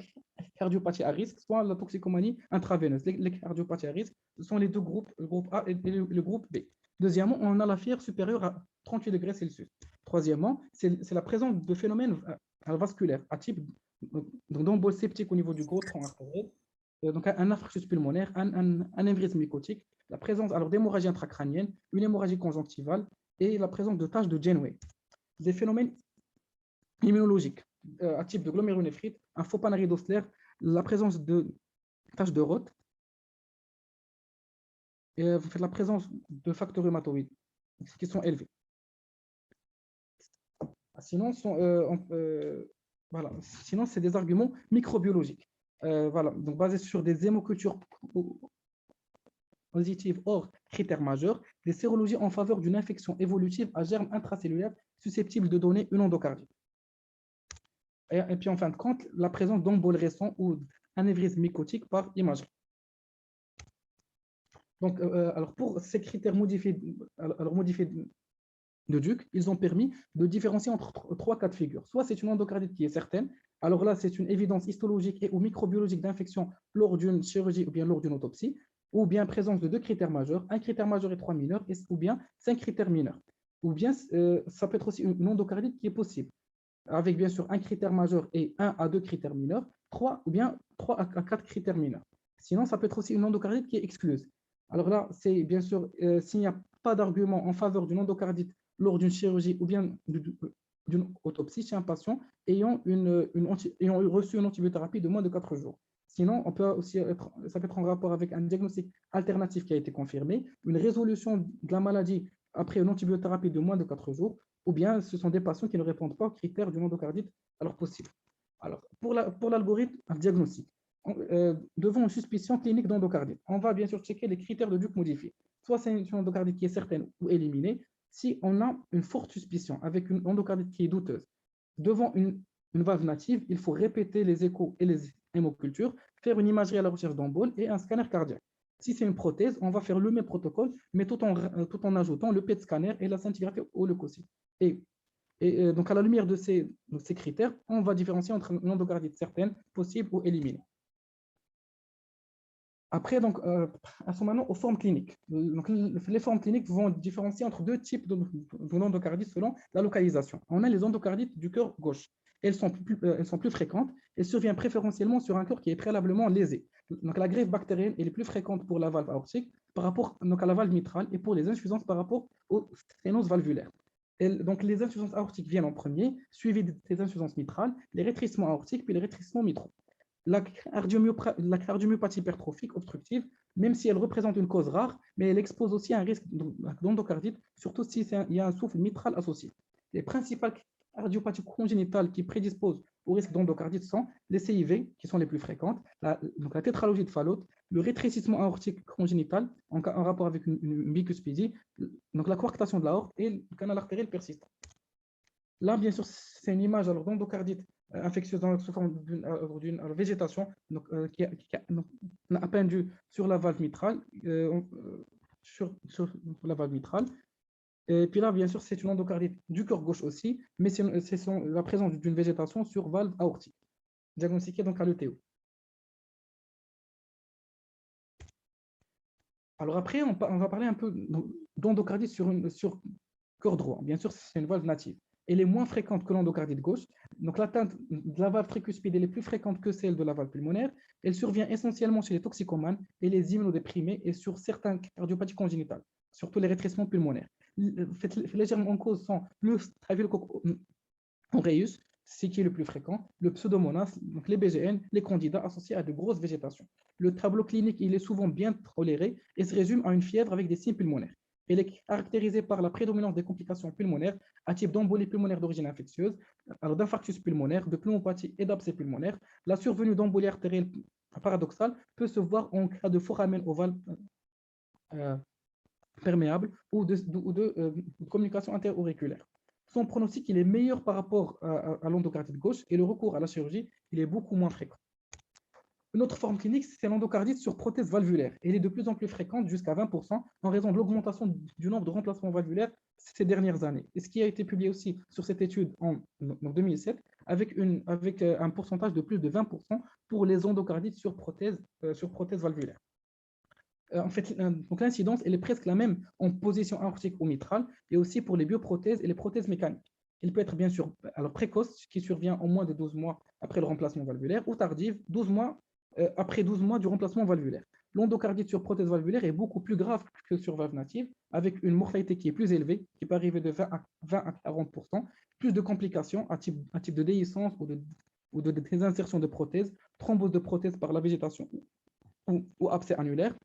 cardiopathie à risque, soit la toxicomanie intraveineuse. Les cardiopathies à risque, ce sont les deux groupes, le groupe A et le groupe B. Deuxièmement, on a la fièvre supérieure à 38 degrés Celsius. Troisièmement, c'est la présence de phénomènes vasculaires à type d'embolie septique au niveau du gros tronc artériel, donc un infarctus pulmonaire, un anévrisme mycotique, la présence d'hémorragie intracrânienne, une hémorragie conjonctivale et la présence de taches de Janeway. Des phénomènes immunologiques à type de glomérulonéphrite, un faux panaridose oculaire, la présence de taches de Roth et la présence de facteurs rhumatoïdes qui sont élevés. Sinon, sinon c'est des arguments microbiologiques. Voilà, donc basés sur des hémocultures positives hors critères majeurs, des sérologies en faveur d'une infection évolutive à germe intracellulaire susceptible de donner une endocardite. Et puis en fin de compte, la présence d'emboles récents ou anévrisme mycotique par imagerie. Donc, alors pour ces critères modifiés de Duke, ils ont permis de différencier entre trois cas de figure. Soit c'est une endocardite qui est certaine, alors là c'est une évidence histologique et ou microbiologique d'infection lors d'une chirurgie ou bien lors d'une autopsie, ou bien présence de deux critères majeurs, un critère majeur et trois mineurs, ou bien 5 critères mineurs. Ou bien ça peut être aussi une endocardite qui est possible, avec bien sûr un critère majeur et 1 à 2 critères mineurs, 3 ou bien 3 à 4 critères mineurs. Sinon, ça peut être aussi une endocardite qui est excluse. Alors là, c'est bien sûr, s'il n'y a pas d'argument en faveur d'une endocardite lors d'une chirurgie ou bien d'une autopsie chez un patient ayant reçu une antibiothérapie de moins de 4 jours. Sinon, ça peut être en rapport avec un diagnostic alternatif qui a été confirmé, une résolution de la maladie après une antibiothérapie de moins de 4 jours, ou bien ce sont des patients qui ne répondent pas aux critères d'une endocardite alors possible. Alors, pour l'algorithme diagnostic, devant une suspicion clinique d'endocardite, on va bien sûr checker les critères de Duke modifiés. Soit c'est une endocardite qui est certaine ou éliminée, si on a une forte suspicion avec une endocardite qui est douteuse. Devant une valve native, il faut répéter les échos et les hémocultures, faire une imagerie à la recherche d'embole et un scanner cardiaque. Si c'est une prothèse, on va faire le même protocole, mais tout en ajoutant le PET scanner et la scintigraphie au leucocyte. Et donc, à la lumière de ces critères, on va différencier entre une endocardite certaine, possible ou éliminée. Après, donc, passons maintenant aux formes cliniques. Donc, les formes cliniques vont différencier entre deux types d'endocardites selon la localisation. On a les endocardites du cœur gauche. Elles sont plus fréquentes et surviennent préférentiellement sur un cœur qui est préalablement lésé. Donc, la greffe bactérienne est plus fréquente pour la valve aortique par rapport donc, à la valve mitrale et pour les insuffisances par rapport aux sténoses valvulaires. Donc, les insuffisances aortiques viennent en premier, suivies des insuffisances mitrales, les rétrécissements aortiques, puis les rétrécissements mitraux. La cardiomyopathie hypertrophique obstructive, même si elle représente une cause rare, mais elle expose aussi à un risque d'endocardite, surtout s'il y a un souffle mitral associé. Les principales cardiopathies congénitales qui prédisposent au risque d'endocardite sont les CIV, qui sont les plus fréquentes, donc la tétralogie de Fallot, le rétrécissement aortique congénital en rapport avec une bicuspidie, donc la coarctation de l'aorte et le canal artériel persistant. Là, bien sûr, c'est une image d'endocardite infectieuse sous forme d'une végétation qui a appendu sur la valve mitrale, sur la valve mitrale. Et puis là, bien sûr, c'est une endocardite du cœur gauche aussi, mais c'est la présence d'une végétation sur valve aortique, diagnostiquée donc à l'ETO. Alors après, on va parler un peu d'endocardite sur cœur droit. Bien sûr, c'est une valve native. Elle est moins fréquente que l'endocardite gauche. Donc, l'atteinte de la valve tricuspide est plus fréquente que celle de la valve pulmonaire. Elle survient essentiellement chez les toxicomanes et les immunodéprimés et sur certaines cardiopathies congénitales, surtout les rétrécissements pulmonaires. Légèrement en cause sont le Staphylococcus aureus, ce qui est le plus fréquent, le pseudomonas, donc les BGN, les candidats associés à de grosses végétations. Le tableau clinique il est souvent bien toléré et se résume à une fièvre avec des signes pulmonaires. Elle est caractérisée par la prédominance des complications pulmonaires à type d'embolie pulmonaire d'origine infectieuse, alors d'infarctus pulmonaire, de pneumopathie et d'abcès pulmonaire. La survenue d'embolie artérielle paradoxale peut se voir en cas de foramen ovale perméable ou de communication interauriculaire. Son pronostic il est meilleur par rapport à l'endocardite gauche et le recours à la chirurgie il est beaucoup moins fréquent. Une autre forme clinique, c'est l'endocardite sur prothèse valvulaire. Elle est de plus en plus fréquente, jusqu'à 20%, en raison de l'augmentation du nombre de remplacements valvulaires ces dernières années. Et ce qui a été publié aussi sur cette étude en 2007, avec un pourcentage de plus de 20% pour les endocardites sur prothèse valvulaire. En fait, donc l'incidence elle est presque la même en position aortique ou mitrale et aussi pour les bioprothèses et les prothèses mécaniques. Elle peut être bien sûr alors précoce, qui survient en moins de 12 mois après le remplacement valvulaire, ou tardive, 12 mois après 12 mois du remplacement valvulaire. L'endocardite sur prothèse valvulaire est beaucoup plus grave que sur valve native, avec une mortalité qui est plus élevée, qui peut arriver de 20 à 40%, plus de complications à type de déhiscence ou de désinsertion de prothèse, thrombose de prothèse par la végétation ou abcès annulaire.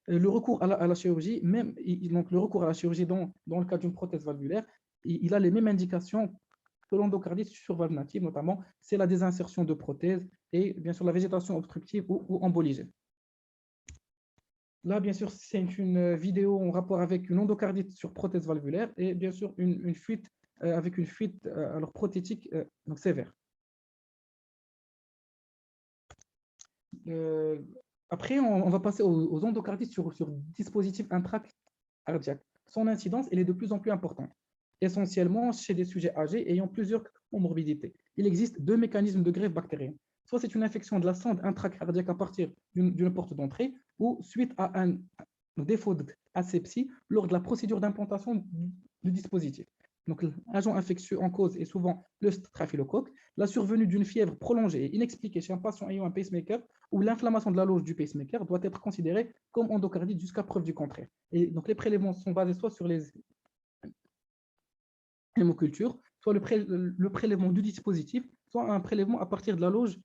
Le recours à la chirurgie, donc le recours à la chirurgie dans le cas d'une prothèse valvulaire, il a les mêmes indications que l'endocardite sur valve native, notamment, c'est la désinsertion de prothèses et bien sûr la végétation obstructive ou emboligène. Là, bien sûr, c'est une vidéo en rapport avec une endocardite sur prothèse valvulaire et bien sûr une fuite avec une fuite alors prothétique donc sévère. Après, on va passer aux endocardites sur dispositifs intracardiaques. Son incidence elle est de plus en plus importante, essentiellement chez des sujets âgés ayant plusieurs comorbidités. Il existe deux mécanismes de greffe bactérienne. Soit c'est une infection de la sonde intracardiaque à partir d'une porte d'entrée, ou suite à un défaut d'asepsie lors de la procédure d'implantation du dispositif. Donc, l'agent infectieux en cause est souvent le staphylocoque. La survenue d'une fièvre prolongée et inexpliquée chez un patient ayant un pacemaker ou l'inflammation de la loge du pacemaker doit être considérée comme endocardite jusqu'à preuve du contraire. Et donc, les prélèvements sont basés soit sur les hémocultures, soit le prélèvement du dispositif, soit un prélèvement à partir de la loge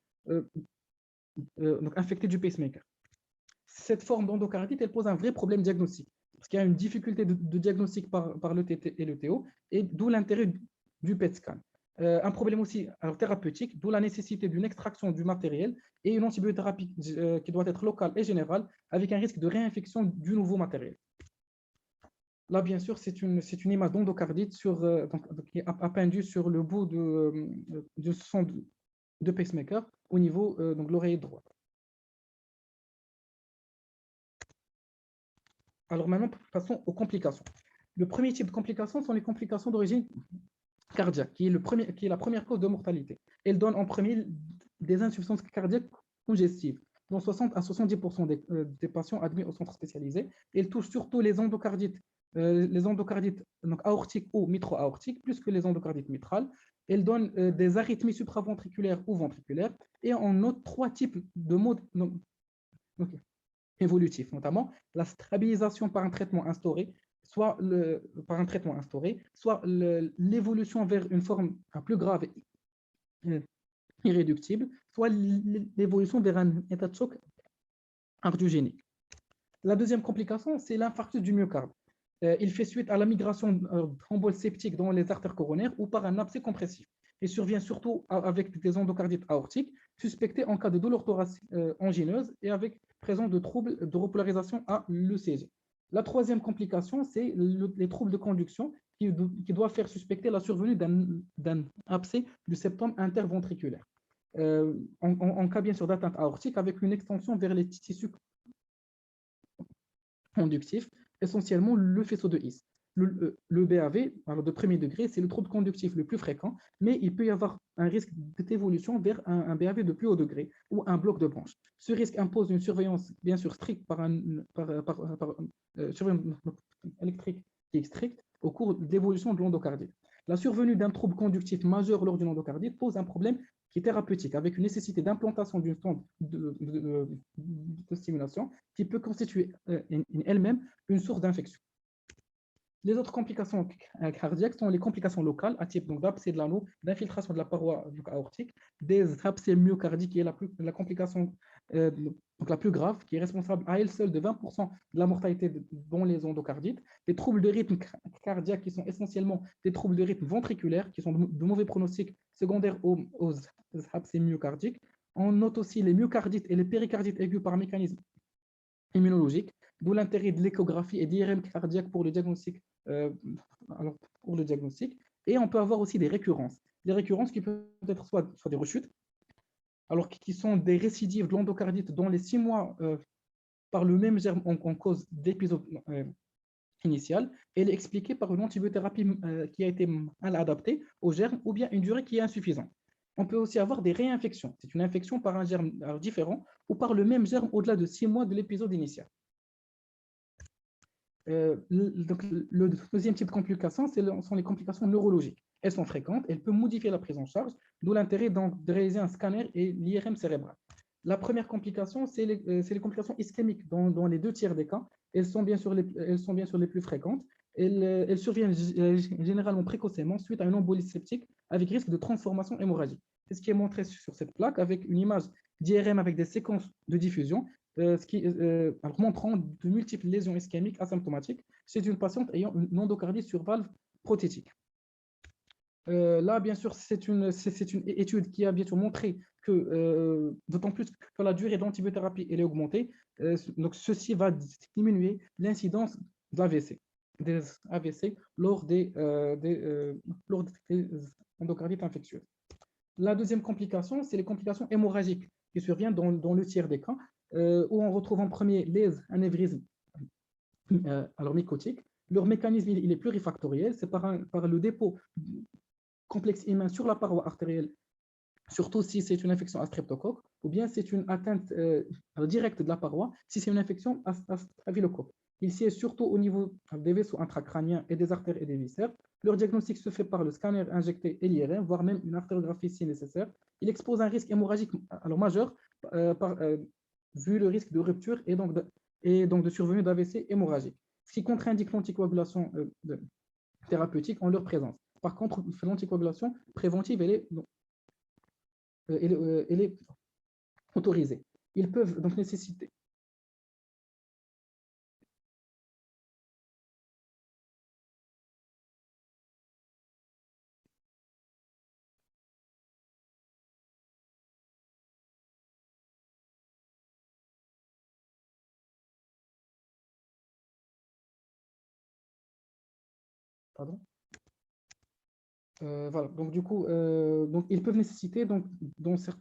donc infectée du pacemaker. Cette forme d'endocardite, elle pose un vrai problème diagnostique. parce qu'il y a une difficulté de diagnostic par le TT et le TO, et d'où l'intérêt du PET scan. Un problème aussi alors, thérapeutique, d'où la nécessité d'une extraction du matériel et une antibiothérapie qui doit être locale et générale, avec un risque de réinfection du nouveau matériel. Là, bien sûr, c'est une image d'endocardite qui est appendue sur le bout de son de pacemaker au niveau de l'oreille droite. Alors maintenant, passons aux complications. Le premier type de complications sont les complications d'origine cardiaque, qui est la première cause de mortalité. Elle donne en premier des insuffisances cardiaques congestives, dont 60 à 70% des patients admis au centre spécialisé. Elle touche surtout les endocardites donc aortiques ou mitro-aortiques, plus que les endocardites mitrales. Elle donne des arythmies supraventriculaires ou ventriculaires. Et on note trois types de modes évolutifs, notamment la stabilisation par un traitement instauré, soit l'évolution vers une forme plus grave et irréductible, soit l'évolution vers un état de choc cardiogénique. La deuxième complication, c'est l'infarctus du myocarde. Il fait suite à la migration thrombose septique dans les artères coronaires ou par un abcès compressif. Il survient surtout avec des endocardites aortiques, suspectés en cas de douleur thoracique angineuse et avec présence de troubles de repolarisation à l'ECG. La troisième complication, c'est les troubles de conduction qui doivent faire suspecter la survenue d'un abcès du septum interventriculaire. En cas bien sûr d'atteinte aortique avec une extension vers les tissus conductif, essentiellement le faisceau de His. Le BAV, alors de premier degré, c'est le trouble conductif le plus fréquent, mais il peut y avoir un risque d'évolution vers un BAV de plus haut degré ou un bloc de branche. Ce risque impose une surveillance bien sûr stricte surveillance électrique qui est stricte au cours de l'évolution de l'endocardite. La survenue d'un trouble conductif majeur lors d'une endocardite pose un problème qui est thérapeutique, avec une nécessité d'implantation d'une sonde de stimulation qui peut constituer elle-même une source d'infection. Les autres complications cardiaques sont les complications locales, à type d'abcès de l'anneau, d'infiltration de la paroi aortique, des abcès myocardiques, qui est la complication la plus grave, qui est responsable à elle seule de 20% de la mortalité dans les endocardites, des troubles de rythme cardiaque qui sont essentiellement des troubles de rythme ventriculaires, qui sont de mauvais pronostics secondaires aux abcès myocardiques. On note aussi les myocardites et les péricardites aigus par mécanisme immunologique, d'où l'intérêt de l'échographie et d'IRM cardiaque pour le diagnostic. Pour le diagnostic. Et on peut avoir aussi des récurrences. Des récurrences qui peuvent être soit des rechutes, alors qui sont des récidives de l'endocardite dans les 6 mois par le même germe en cause d'épisode initial. Elle est expliquée par une antibiothérapie qui a été mal adaptée au germe ou bien une durée qui est insuffisante. On peut aussi avoir des réinfections. C'est une infection par un germe différent ou par le même germe au-delà de 6 mois de l'épisode initial. Donc, le deuxième type de complications, sont les complications neurologiques. Elles sont fréquentes, elles peuvent modifier la prise en charge, d'où l'intérêt de réaliser un scanner et l'IRM cérébral. La première complication, c'est les complications ischémiques dans les 2 tiers des cas. Elles sont bien sûr les plus fréquentes. Elles surviennent généralement précocement suite à une embolie septique avec risque de transformation hémorragique. C'est ce qui est montré sur cette plaque avec une image d'IRM avec des séquences de diffusion, montrant de multiples lésions ischémiques asymptomatiques chez une patiente ayant une endocardie sur valve prothétique. Là, bien sûr, c'est une étude qui a bien sûr montré que, d'autant plus que la durée d'antibiothérapie est augmentée, donc ceci va diminuer l'incidence des AVC lors des endocardites infectieuses. La deuxième complication, c'est les complications hémorragiques qui surviennent dans le tiers des cas, où on retrouve en premier les anévrismes mycotiques. Leur mécanisme il est plurifactoriel, c'est par le dépôt complexe humain sur la paroi artérielle, surtout si c'est une infection à streptocoque, ou bien c'est une atteinte directe de la paroi, si c'est une infection à staphylocoque. Il siège surtout au niveau des vaisseaux intracrâniens et des artères et des viscères. Leur diagnostic se fait par le scanner injecté et l'IRM, voire même une artériographie si nécessaire. Il expose un risque hémorragique majeur, vu le risque de rupture et donc de survenue d'AVC hémorragique, ce qui contre-indique l'anticoagulation thérapeutique en leur présence. Par contre, l'anticoagulation préventive, elle est autorisée. Ils peuvent donc nécessiter Pardon. Voilà, donc du coup, donc, ils peuvent nécessiter, donc, dans certains